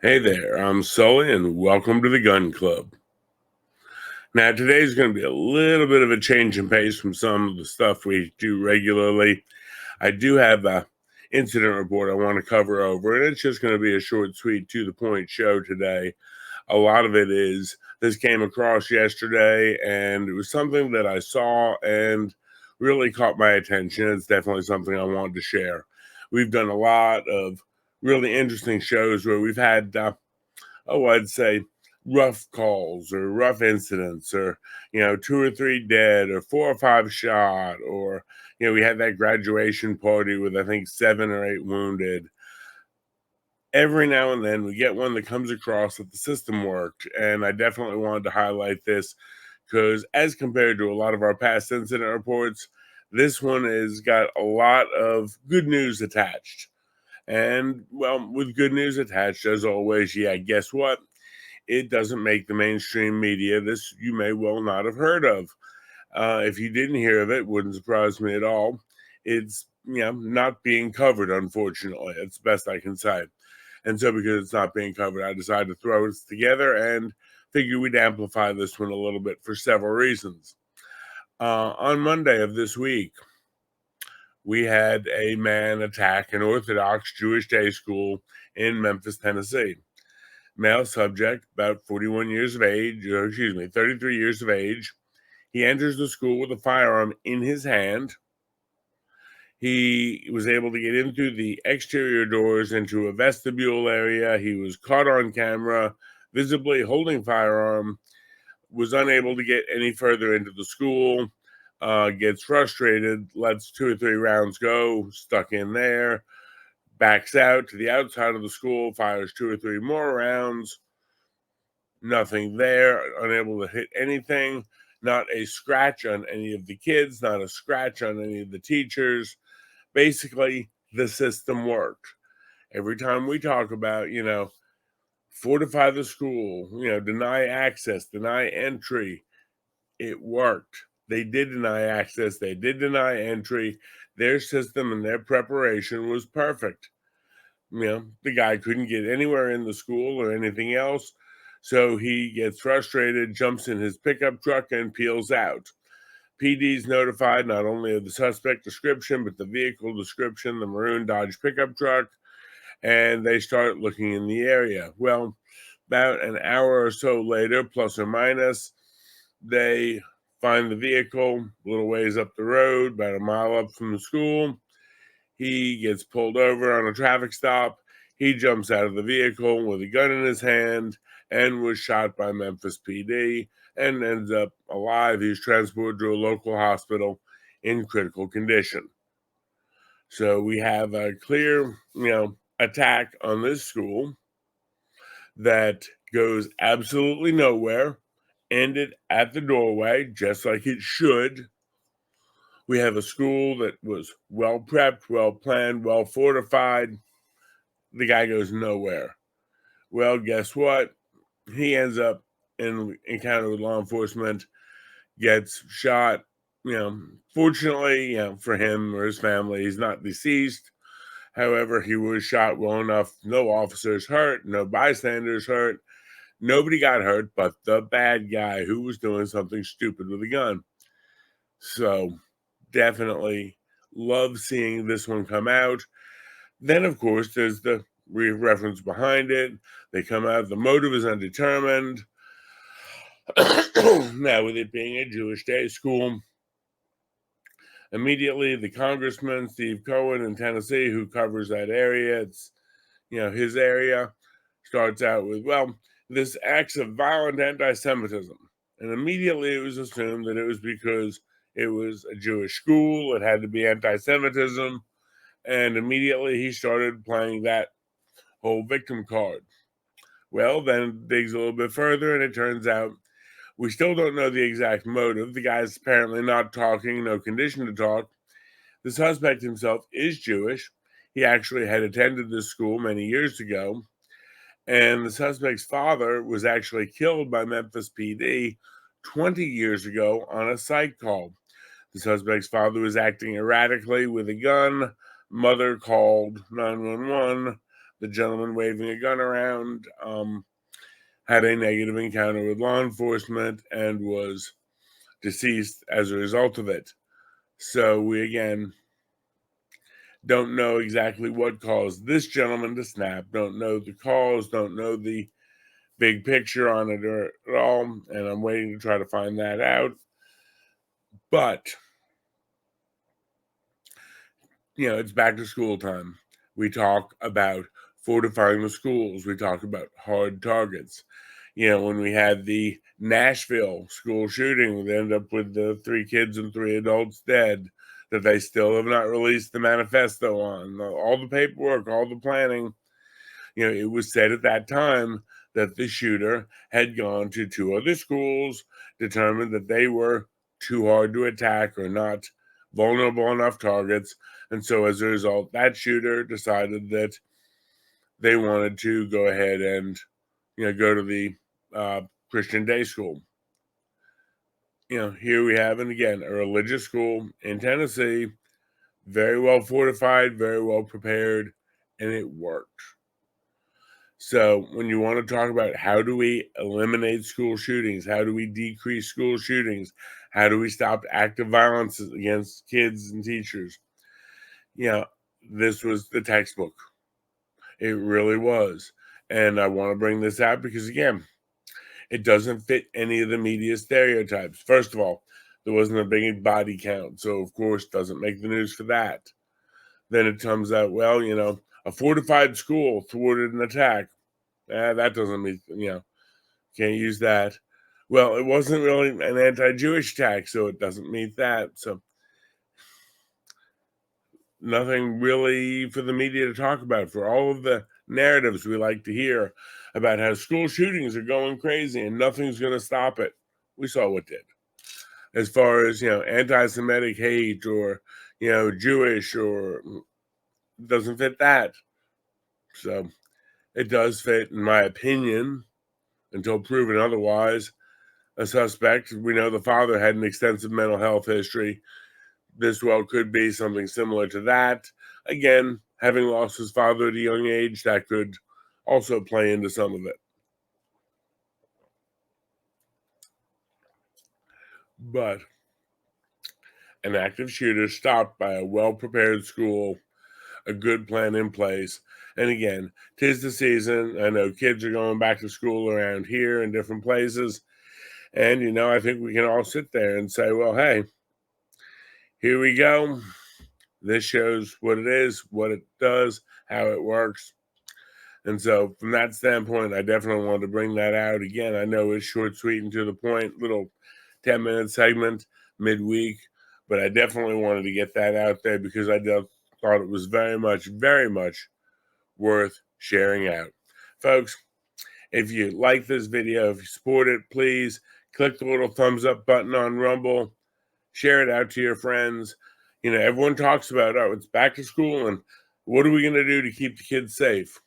Hey there, I'm Sully, and welcome to the Gun Club. Now, today's going to be a little bit of a change in pace from some of the stuff we do regularly. I do have a incident report I want to cover over, and it's just going to be a short, sweet, to the point show today. A lot of it is this came across yesterday, and it was something that I saw and really caught my attention. It's definitely something I wanted to share. We've done a lot of really interesting shows where we've had I'd say rough calls or rough incidents or, two or three dead or four or five shot or, we had that graduation party with, I think, 7 or 8 wounded. Every now and then we get one that comes across that the system worked. And I definitely wanted to highlight this because as compared to a lot of our past incident reports, this one has got a lot of good news attached. And well, with good news attached, as always, yeah, guess what? It doesn't make the mainstream media. This you may well not have heard of. If you didn't hear of it, wouldn't surprise me at all. It's not being covered, unfortunately. It's the best I can say. And so, because it's not being covered, I decided to throw it together and figure we'd amplify this one a little bit for several reasons. On Monday of this week, we had a man attack an Orthodox Jewish day school in Memphis, Tennessee. Male subject, about 41 years of age, 33 years of age. He enters the school with a firearm in his hand. He was able to get in through the exterior doors into a vestibule area. He was caught on camera, visibly holding firearm, was unable to get any further into the school, gets frustrated, lets 2 or 3 rounds go, stuck in there, backs out to the outside of the school, fires 2 or 3 more rounds. Nothing there, unable to hit anything, not a scratch on any of the kids, not a scratch on any of the teachers. Basically, the system worked. Every time we talk about, fortify the school, deny access, deny entry, it worked. They did deny access, they did deny entry. Their system and their preparation was perfect. The guy couldn't get anywhere in the school or anything else. So he gets frustrated, jumps in his pickup truck, and peels out. PD's notified not only of the suspect description, but the vehicle description, the maroon Dodge pickup truck, and they start looking in the area. Well, about an hour or so later, plus or minus, they find the vehicle a little ways up the road, about a mile up from the school. He gets pulled over on a traffic stop. He jumps out of the vehicle with a gun in his hand and was shot by Memphis PD and ends up alive. He's transported to a local hospital in critical condition. So we have a clear, attack on this school that goes absolutely nowhere, ended at the doorway, just like it should. We have a school that was well prepped, well planned, well fortified. The guy goes nowhere. Well, guess what? He ends up in encounter with law enforcement, gets shot. Fortunately, for him or his family, he's not deceased. However, he was shot well enough. No officers hurt, no bystanders hurt. Nobody got hurt but the bad guy who was doing something stupid with a gun. So definitely love seeing this one come out. Then, of course, there's the reference behind it. They come out, the motive is undetermined. Now, with it being a Jewish day school, immediately the congressman, Steve Cohen in Tennessee, who covers that area, it's, his area, starts out with, well, this acts of violent anti-Semitism. And immediately it was assumed that it was because it was a Jewish school, it had to be anti-Semitism. And immediately he started playing that whole victim card. Well, then digs a little bit further, and it turns out we still don't know the exact motive. The guy's apparently not talking, no condition to talk. The suspect himself is Jewish. He actually had attended this school many years ago. And the suspect's father was actually killed by Memphis PD 20 years ago on a psych call. The suspect's father was acting erratically with a gun. Mother called 911. the gentleman waving a gun around, had a negative encounter with law enforcement and was deceased as a result of it. So we again don't know exactly what caused this gentleman to snap, don't know the cause, don't know the big picture on it or at all, and I'm waiting to try to find that out. But it's back to school time. We talk about fortifying the schools. We talk about hard targets. When we had the Nashville school shooting, we ended up with the 3 kids and 3 adults dead that they still have not released the manifesto on. All the paperwork, all the planning. It was said at that time that the shooter had gone to 2 other schools, determined that they were too hard to attack or not vulnerable enough targets. And so as a result, that shooter decided that they wanted to go ahead and, go to the Christian day school. Here we have, and again, a religious school in Tennessee, very well fortified, very well prepared, and it worked. So when you want to talk about how do we eliminate school shootings, how do we decrease school shootings, how do we stop active violence against kids and teachers, this was the textbook. It really was. And I want to bring this out because, again, it doesn't fit any of the media stereotypes. First of all, there wasn't a big body count, so of course doesn't make the news for that. Then it comes out, well, a fortified school thwarted an attack. That doesn't mean, can't use that. Well, it wasn't really an anti-Jewish attack, so it doesn't meet that. So nothing really for the media to talk about. For all of the narratives we like to hear about how school shootings are going crazy and nothing's going to stop it, we saw what did. As far as, anti-Semitic hate or, Jewish, or doesn't fit that. So it does fit, in my opinion, until proven otherwise, a suspect. We know the father had an extensive mental health history. This well could be something similar to that. Again, having lost his father at a young age, that could also play into some of it. But an active shooter stopped by a well-prepared school, a good plan in place. And again, 'tis the season. I know kids are going back to school around here in different places. And, I think we can all sit there and say, well, hey, here we go. This shows what it is, what it does, how it works. And so from that standpoint, I definitely wanted to bring that out. Again, I know it's short, sweet, and to the point, little 10-minute segment midweek, but I definitely wanted to get that out there because I thought it was very much worth sharing out. Folks, if you like this video, if you support it, please click the little thumbs up button on Rumble, share it out to your friends. Everyone talks about, oh, it's back to school, and what are we going to do to keep the kids safe?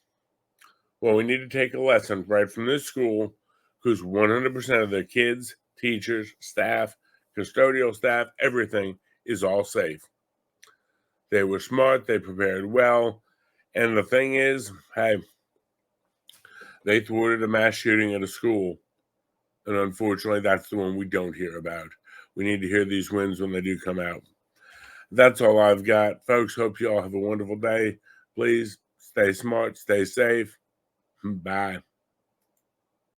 Well, we need to take a lesson right from this school, whose 100% of their kids, teachers, staff, custodial staff, everything is all safe. They were smart, they prepared well, and the thing is, hey, they thwarted a mass shooting at a school, and unfortunately, that's the one we don't hear about. We need to hear these wins when they do come out. That's all I've got. Folks, hope you all have a wonderful day. Please stay smart, stay safe. Bye.